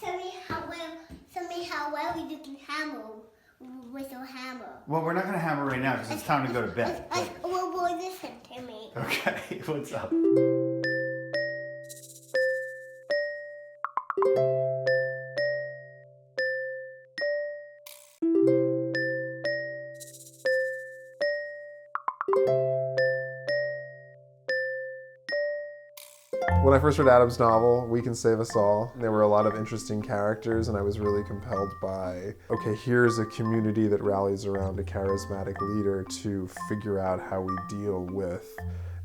Tell me how well you can hammer with a hammer. Well, we're not going to hammer right now because it's time to go to bed. Well, listen to me. Okay, what's up? When I first read Adam's novel, We Can Save Us All, there were a lot of interesting characters, and I was really compelled by, okay, here's a community that rallies around a charismatic leader to figure out how we deal with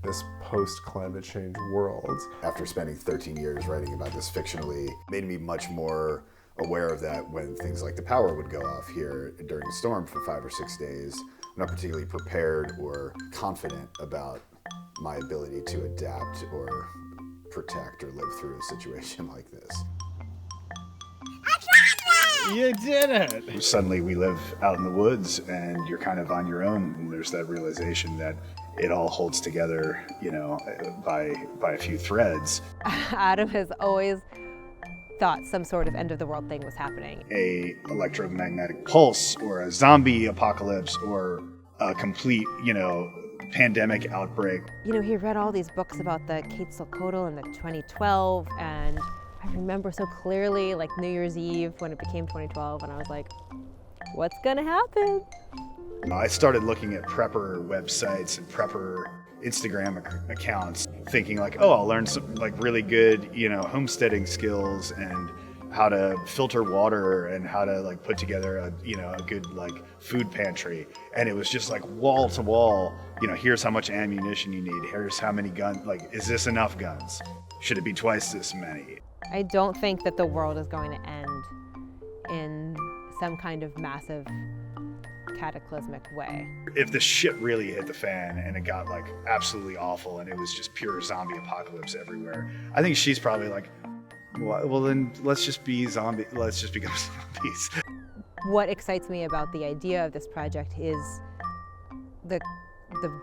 this post-climate change world. After spending 13 years writing about this fictionally, made me much more aware of that when things like the power would go off here during a storm for 5 or 6 days. I'm not particularly prepared or confident about my ability to adapt or protect or live through a situation like this. You did it! Suddenly we live out in the woods and you're kind of on your own, and there's that realization that it all holds together, you know, by a few threads. Adam has always thought some sort of end of the world thing was happening. A electromagnetic pulse or a zombie apocalypse or a complete, you know, pandemic outbreak. You know, he read all these books about the Quetzalcoatl in the 2012, and I remember so clearly, like New Year's Eve when it became 2012, and I was like, what's gonna happen? I started looking at prepper websites and prepper Instagram accounts, thinking like, oh, I'll learn some like really good, you know, homesteading skills and how to filter water and how to like put together a, you know, a good like food pantry. And it was just like wall to wall, you know, here's how much ammunition you need. Here's how many guns, like, is this enough guns? Should it be twice this many? I don't think that the world is going to end in some kind of massive cataclysmic way. If the shit really hit the fan and it got like absolutely awful and it was just pure zombie apocalypse everywhere, I think she's probably like, well then let's just become zombies. What excites me about the idea of this project is the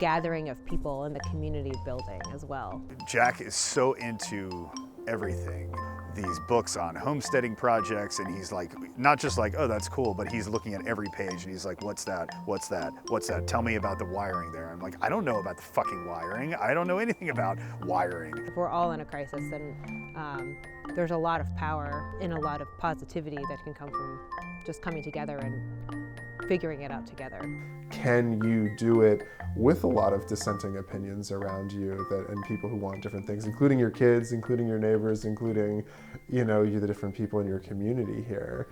gathering of people and the community building as well. Jack is so into everything. These books on homesteading projects, and he's like, not just like, oh, that's cool, but he's looking at every page and he's like, what's that? What's that? What's that? Tell me about the wiring there. I'm like, I don't know about the fucking wiring. I don't know anything about wiring. We're all in a crisis, and there's a lot of power and a lot of positivity that can come from just coming together and figuring it out together. Can you do it with a lot of dissenting opinions around you and people who want different things, including your kids, including your neighbors, including, you know, the different people in your community here?